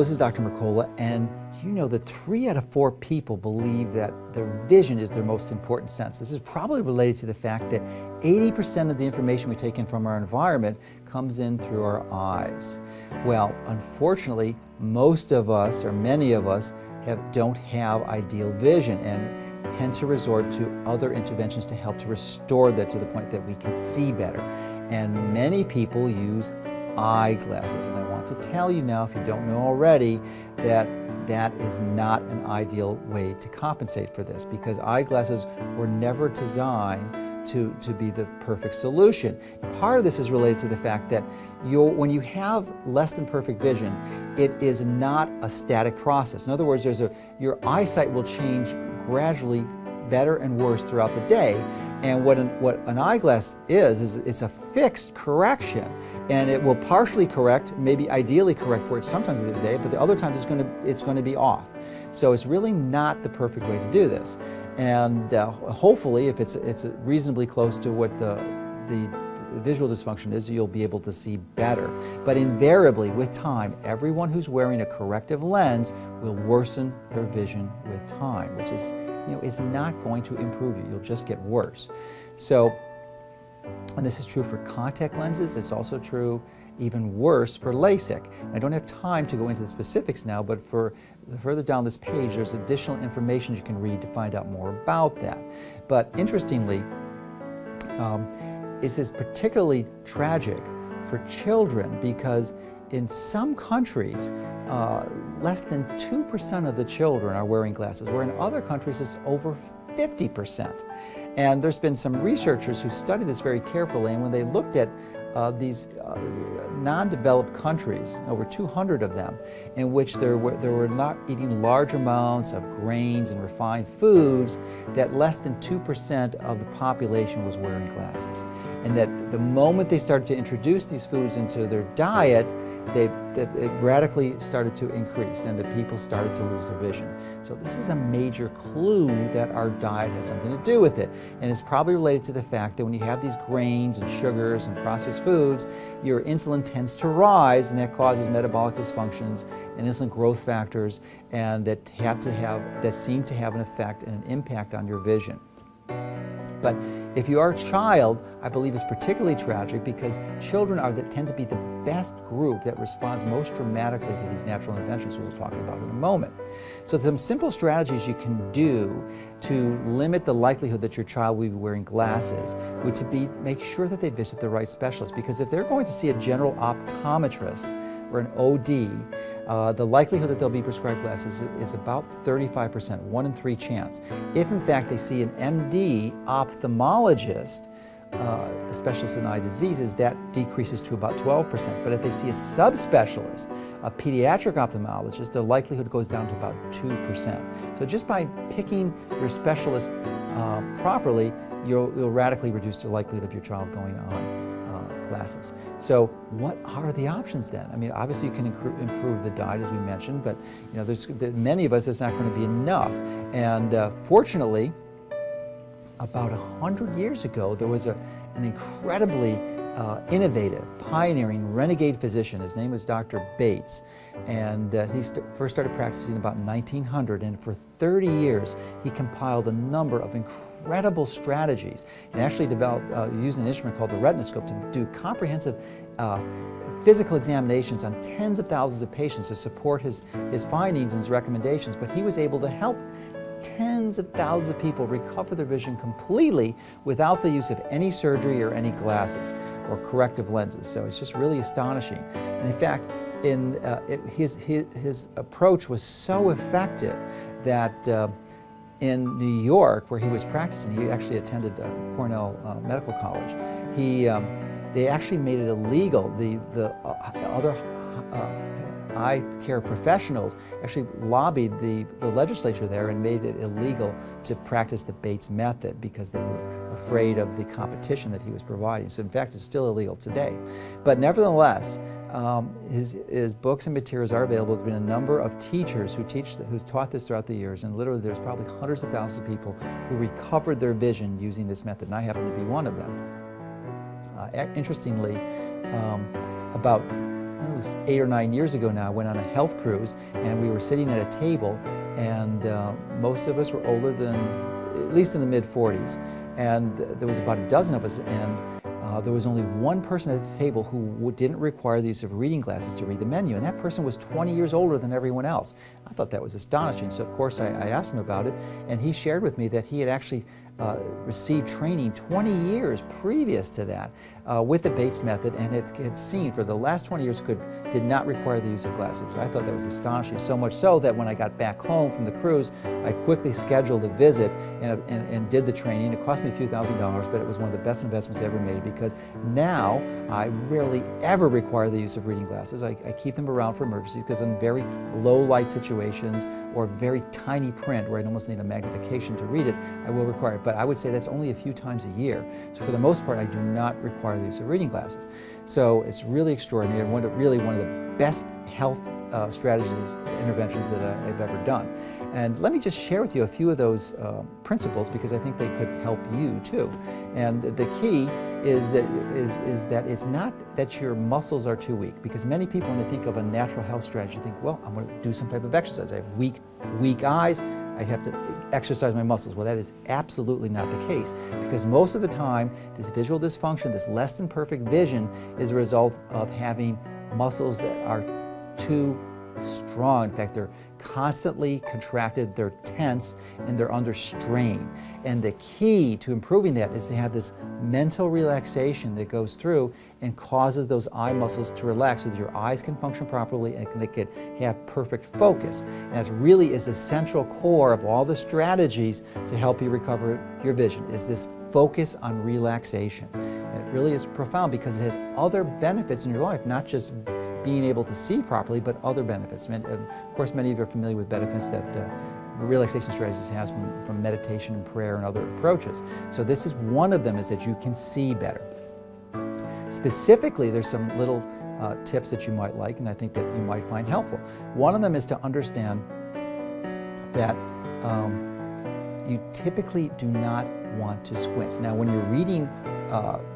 this is Dr. Mercola, and you know that 3 out of 4 people believe that their vision is their most important sense. This is probably related to the fact that 80% of the information we take in from our environment comes in through our eyes. Well, unfortunately, most of us, or many of us, don't have ideal vision and tend to resort to other interventions to help to restore that to the point that we can see better. And many people use eyeglasses, and I want to tell you now, if you don't know already, that that is not an ideal way to compensate for this, because eyeglasses were never designed to be the perfect solution. Part of this is related to the fact that when you have less than perfect vision, it is not a static process. In other words, your eyesight will change gradually, better and worse throughout the day. And what an eyeglass is it's a fixed correction, and it will partially correct, maybe ideally correct for it sometimes in the day, but the other times it's going to be off. So it's really not the perfect way to do this. And hopefully, if it's reasonably close to what the visual dysfunction is, you'll be able to see better. But invariably, with time, everyone who's wearing a corrective lens will worsen their vision with time, which is, is not going to improve you. You'll just get worse. So, and this is true for contact lenses. It's also true, even worse, for LASIK. I don't have time to go into the specifics now, but further down this page, there's additional information you can read to find out more about that. But interestingly, this is particularly tragic for children, because in some countries, less than 2% of the children are wearing glasses, where in other countries it's over 50%. And there's been some researchers who studied this very carefully, and when they looked at these non-developed countries, over 200 of them, in which they were not eating large amounts of grains and refined foods, that less than 2% of the population was wearing glasses. And that the moment they started to introduce these foods into their diet, it radically started to increase, and the people started to lose their vision. So this is a major clue that our diet has something to do with it. And it's probably related to the fact that when you have these grains and sugars and processed foods, your insulin tends to rise, and that causes metabolic dysfunctions and insulin growth factors, and that seem to have an effect and an impact on your vision. But if you are a child, I believe it's particularly tragic, because children tend to be the best group that responds most dramatically to these natural interventions we'll talk about in a moment. So some simple strategies you can do to limit the likelihood that your child will be wearing glasses would make sure that they visit the right specialist, because if they're going to see a general optometrist or an OD, the likelihood that they'll be prescribed glasses is about 35%, 1 in 3 chance. If in fact they see an MD ophthalmologist, a specialist in eye diseases, that decreases to about 12%. But if they see a subspecialist, a pediatric ophthalmologist, the likelihood goes down to about 2%. So just by picking your specialist properly, you'll radically reduce the likelihood of your child going on glasses. So what are the options then? I mean, obviously you can improve the diet, as we mentioned, but there's many of us, it's not going to be enough. And fortunately, about 100 years ago, there was an incredibly innovative, pioneering, renegade physician. His name was Dr. Bates, and he first started practicing about 1900, and for 30 years he compiled a number of incredible strategies, and actually used an instrument called the retinoscope to do comprehensive physical examinations on tens of thousands of patients to support his findings and his recommendations. But he was able to help tens of thousands of people recover their vision completely without the use of any surgery or any glasses or corrective lenses. So it's just really astonishing. And in fact, his approach was so effective that in New York, where he was practicing, he actually attended Cornell Medical College. They actually made it illegal. The other eye care professionals actually lobbied the legislature there and made it illegal to practice the Bates method, because they were afraid of the competition that he was providing. So in fact, it's still illegal today. But nevertheless, his books and materials are available. There's been a number of teachers who's taught this throughout the years, and literally there's probably hundreds of thousands of people who recovered their vision using this method, and I happen to be one of them. Interestingly, about it was 8 or 9 years ago now, I went on a health cruise, and we were sitting at a table, and most of us were older than, at least in the mid-40s, and there was about a dozen of us, and there was only one person at the table who didn't require the use of reading glasses to read the menu, and that person was 20 years older than everyone else. I thought that was astonishing, so of course I asked him about it, and he shared with me that he had actually received training 20 years previous to that with the Bates method, and had seen for the last 20 years did not require the use of glasses. I thought that was astonishing, so much so that when I got back home from the cruise, I quickly scheduled a visit and did the training. It cost me a few $1,000s, but it was one of the best investments I ever made, because now I rarely ever require the use of reading glasses. I keep them around for emergencies, because in very low light situations or very tiny print where I almost need a magnification to read it, I will require it. But I would say that's only a few times a year. So for the most part, I do not require the use of reading glasses. So it's really extraordinary, and really one of the best health strategies, interventions that I've ever done. And let me just share with you a few of those principles, because I think they could help you too. And the key is that it's not that your muscles are too weak, because many people, when they think of a natural health strategy, think, well, I'm going to do some type of exercise. I have weak eyes, I have to exercise my muscles. Well, that is absolutely not the case, because most of the time, this visual dysfunction, this less than perfect vision, is a result of having muscles that are too strong. In fact, they're constantly contracted, they're tense, and they're under strain. And the key to improving that is to have this mental relaxation that goes through and causes those eye muscles to relax so that your eyes can function properly and they can have perfect focus. And that really is the central core of all the strategies to help you recover your vision, is this focus on relaxation. And it really is profound, because it has other benefits in your life, not just being able to see properly, but other benefits. Of course, many of you are familiar with benefits that relaxation strategies has from meditation and prayer and other approaches. So this is one of them, is that you can see better. Specifically, there's some little tips that you might like, and I think that you might find helpful. One of them is to understand that you typically do not want to squint. Now, when you're reading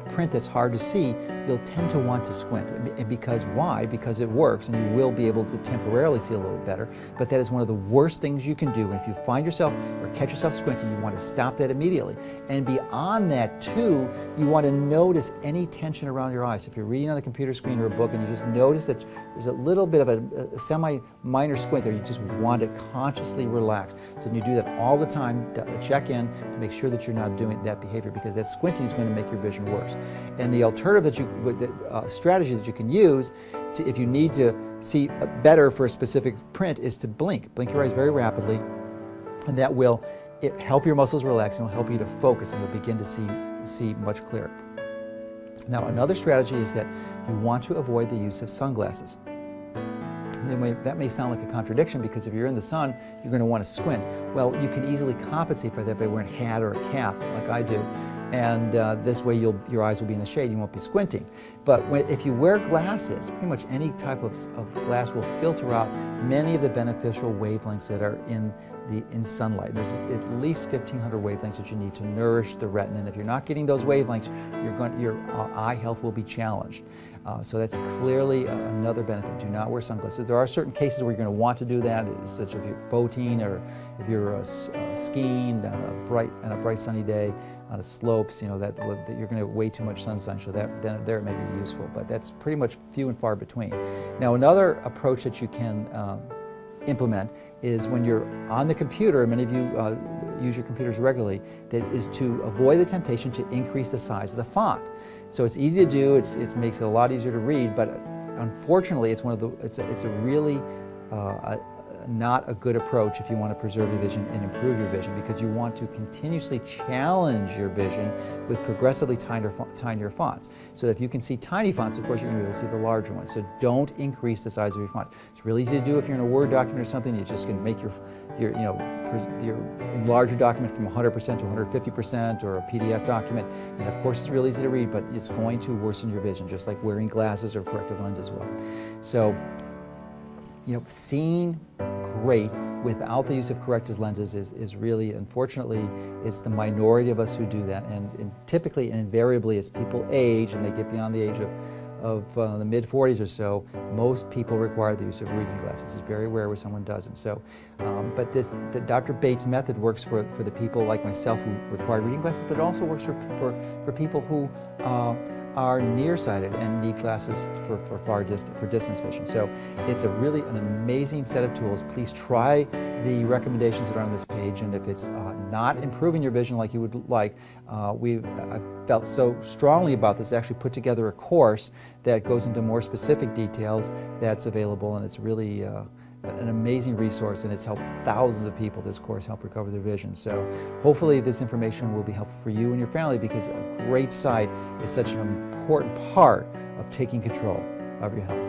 print that's hard to see, you'll tend to want to squint. And because why? Because it works, and you will be able to temporarily see a little better, but that is one of the worst things you can do. And if you find yourself or catch yourself squinting, you want to stop that immediately. And beyond that too, you want to notice any tension around your eyes. If you're reading on the computer screen or a book and you just notice that there's a little bit of a semi-minor squint there, you just want to consciously relax. So you do that all the time, to check in to make sure that you're not doing that behavior, because that squinting is going to make your vision worse. And the alternative strategy that you can use if you need to see better for a specific print is to blink. Blink your eyes very rapidly, and that will help your muscles relax and will help you to focus, and you'll begin to see much clearer. Now, another strategy is that you want to avoid the use of sunglasses. That may sound like a contradiction, because if you're in the sun, you're going to want to squint. Well, you can easily compensate for that by wearing a hat or a cap, like I do. And this way your eyes will be in the shade, you won't be squinting. But if you wear glasses, pretty much any type of glass will filter out many of the beneficial wavelengths that are in sunlight. There's at least 1,500 wavelengths that you need to nourish the retina, and if you're not getting those wavelengths, your eye health will be challenged. So that's clearly another benefit. Do not wear sunglasses. There are certain cases where you're going to want to do that, such as if you're boating or if you're skiing on a bright sunny day on a slopes, that you're going to have way too much sunshine, so then there it may be useful, but that's pretty much few and far between. Now, another approach that you can implement is when you're on the computer, and many of you use your computers regularly, that is to avoid the temptation to increase the size of the font. So it's easy to do, it makes it a lot easier to read, but unfortunately it's a really not a good approach if you want to preserve your vision and improve your vision, because you want to continuously challenge your vision with progressively tinier fonts. So that if you can see tiny fonts, of course you're going to be able to see the larger ones. So don't increase the size of your font. It's really easy to do if you're in a Word document or something. You just can make your enlarge your document from 100% to 150%, or a PDF document. And of course it's really easy to read, but it's going to worsen your vision, just like wearing glasses or corrective lenses will. So, seeing great without the use of corrective lenses is really, unfortunately, it's the minority of us who do that. And typically and invariably, as people age and they get beyond the age the mid-40s or so, most people require the use of reading glasses. It's very rare where someone doesn't. So, but the Dr. Bates method works for the people like myself who require reading glasses, but it also works for people who are nearsighted and need glasses for distance vision. So it's really an amazing set of tools. Please try the recommendations that are on this page, and if it's not improving your vision like you would like, I've felt so strongly about this, I actually put together a course that goes into more specific details that's available, and it's really an amazing resource, and it's helped thousands of people. This course helped recover their vision. So hopefully this information will be helpful for you and your family, because a great sight is such an important part of taking control of your health.